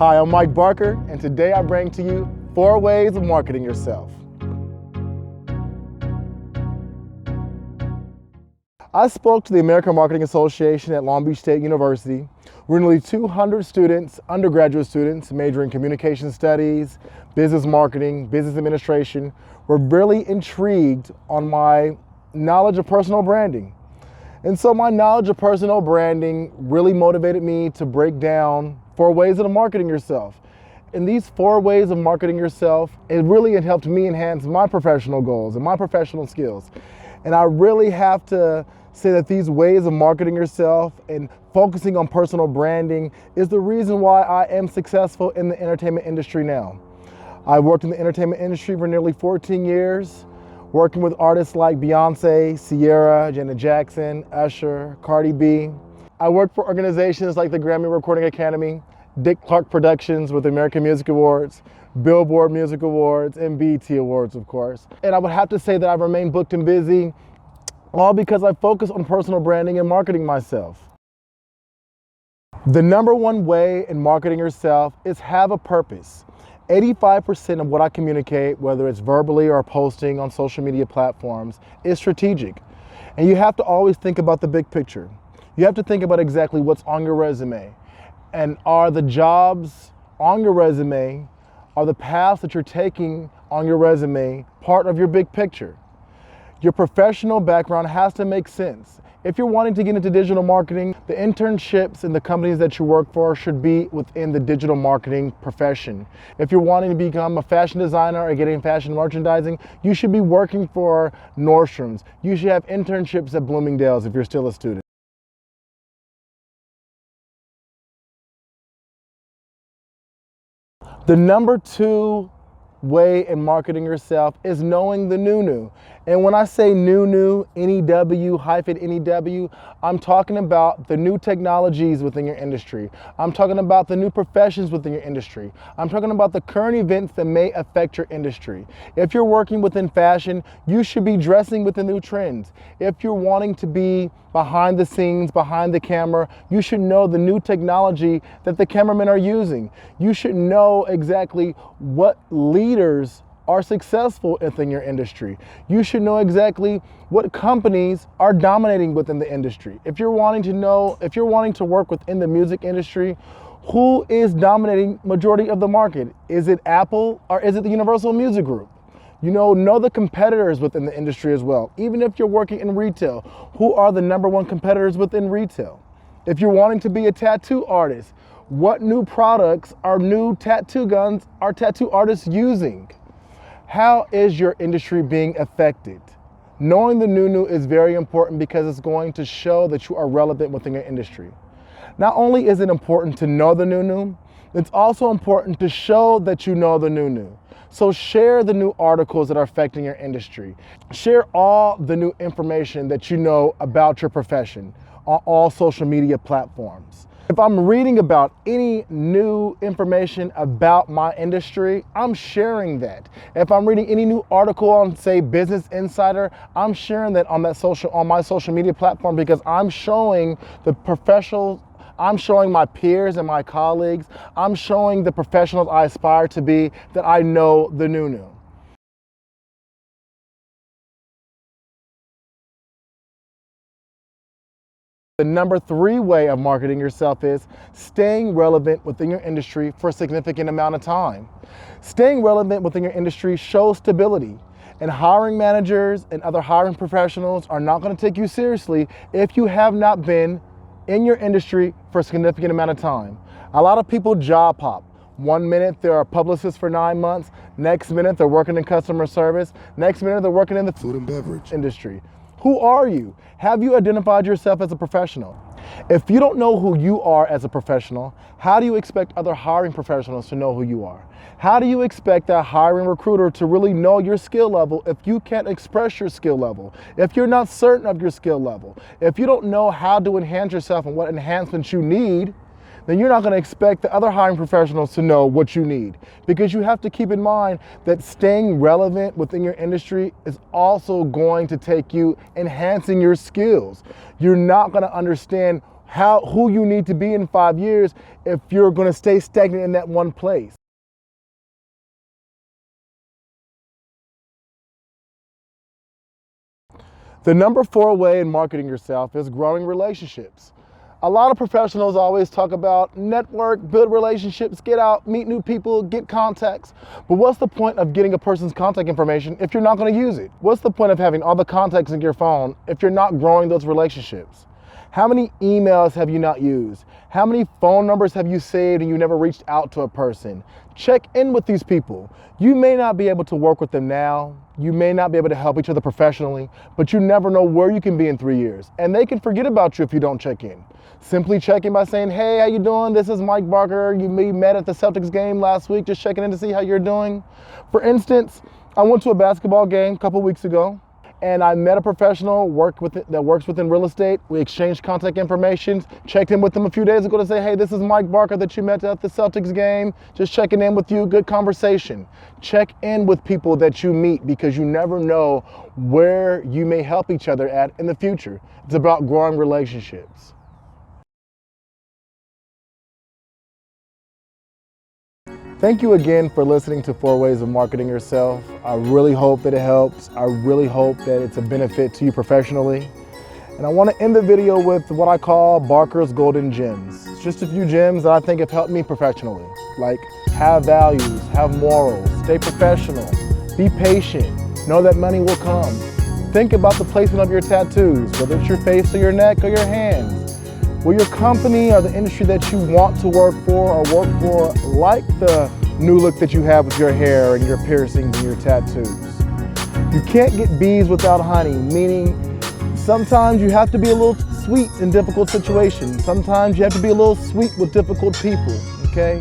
Hi, I'm Mike Barker, and today I bring to you 4 ways of marketing yourself. I spoke to the American Marketing Association at Long Beach State University, where nearly 200 students, undergraduate students, majoring in communication studies, business marketing, business administration, were really intrigued on my knowledge of personal branding. And so my knowledge of personal branding really motivated me to break down 4 ways of marketing yourself. And these 4 ways of marketing yourself, it really helped me enhance my professional goals and my professional skills. And I really have to say that these ways of marketing yourself and focusing on personal branding is the reason why I am successful in the entertainment industry now. I worked in the entertainment industry for nearly 14 years, working with artists like Beyonce, Ciara, Janet Jackson, Usher, Cardi B. I worked for organizations like the Grammy Recording Academy, Dick Clark Productions with the American Music Awards, Billboard Music Awards, and BET Awards, of course. And I would have to say that I've remained booked and busy, all because I focus on personal branding and marketing myself. The number 1 way in marketing yourself is have a purpose. 85% of what I communicate, whether it's verbally or posting on social media platforms, is strategic. And you have to always think about the big picture. You have to think about exactly what's on your resume. And are the jobs on your resume, are the paths that you're taking on your resume part of your big picture? Your professional background has to make sense. If you're wanting to get into digital marketing, the internships and the companies that you work for should be within the digital marketing profession. If you're wanting to become a fashion designer or getting fashion merchandising, you should be working for Nordstrom's. You should have internships at Bloomingdale's if you're still a student. The number 2 way in marketing yourself is knowing the new. And when I say new, N-E-W, I'm talking about the new technologies within your industry. I'm talking about the new professions within your industry. I'm talking about the current events that may affect your industry. If you're working within fashion, you should be dressing with the new trends. If you're wanting to be behind the scenes, behind the camera, you should know the new technology that the cameramen are using. You should know exactly what leaders are successful within your industry. You should know exactly what companies are dominating within the industry. If you're wanting to work within the music industry, who is dominating majority of the market? Is it Apple or is it the Universal Music Group? Know the competitors within the industry as well. Even if you're working in retail, who are the number 1 competitors within retail? If you're wanting to be a tattoo artist, what new products are new tattoo guns are tattoo artists using? How is your industry being affected? Knowing the new is very important because it's going to show that you are relevant within your industry. Not only is it important to know the new, it's also important to show that you know the new. So share the new articles that are affecting your industry. Share all the new information that you know about your profession on all social media platforms. If I'm reading about any new information about my industry, I'm sharing that. If I'm reading any new article on, say, Business Insider, I'm sharing that on my social media platform because I'm showing the professionals, I'm showing my peers and my colleagues, I'm showing the professionals I aspire to be that I know the new. The number 3 way of marketing yourself is staying relevant within your industry for a significant amount of time. Staying relevant within your industry shows stability, and hiring managers and other hiring professionals are not going to take you seriously if you have not been in your industry for a significant amount of time. A lot of people job hop. One minute they're a publicist for 9 months, next minute they're working in customer service, next minute they're working in the food and beverage industry. Who are you? Have you identified yourself as a professional? If you don't know who you are as a professional, how do you expect other hiring professionals to know who you are? How do you expect that hiring recruiter to really know your skill level if you can't express your skill level? If you're not certain of your skill level? If you don't know how to enhance yourself and what enhancements you need, then you're not going to expect the other hiring professionals to know what you need. Because you have to keep in mind that staying relevant within your industry is also going to take you enhancing your skills. You're not going to understand who you need to be in 5 years if you're going to stay stagnant in that one place. The number 4 way in marketing yourself is growing relationships. A lot of professionals always talk about network, build relationships, get out, meet new people, get contacts. But what's the point of getting a person's contact information if you're not going to use it? What's the point of having all the contacts in your phone if you're not growing those relationships? How many emails have you not used? How many phone numbers have you saved and you never reached out to a person? Check in with these people. You may not be able to work with them now. You may not be able to help each other professionally, but you never know where you can be in 3 years. And they can forget about you if you don't check in. Simply check in by saying, hey, how you doing? This is Mike Barker. We met at the Celtics game last week, just checking in to see how you're doing. For instance, I went to a basketball game a couple weeks ago, and I met a professional that works within real estate. We exchanged contact information, checked in with them a few days ago to say, hey, this is Mike Barker that you met at the Celtics game, just checking in with you, good conversation. Check in with people that you meet because you never know where you may help each other at in the future. It's about growing relationships. Thank you again for listening to 4 Ways of Marketing Yourself. I really hope that it helps. I really hope that it's a benefit to you professionally. And I want to end the video with what I call Barker's Golden Gems. It's just a few gems that I think have helped me professionally. Like, have values, have morals, stay professional, be patient, know that money will come. Think about the placement of your tattoos, whether it's your face or your neck or your hands. Will your company or the industry that you want to work for like the new look that you have with your hair and your piercings and your tattoos? You can't get bees without honey, meaning sometimes you have to be a little sweet in difficult situations. Sometimes you have to be a little sweet with difficult people, okay?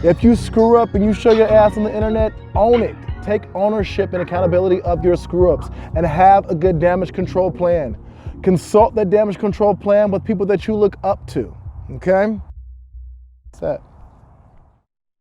If you screw up and you show your ass on the internet, own it. Take ownership and accountability of your screw-ups and have a good damage control plan. Consult that damage control plan with people that you look up to, okay? That's that.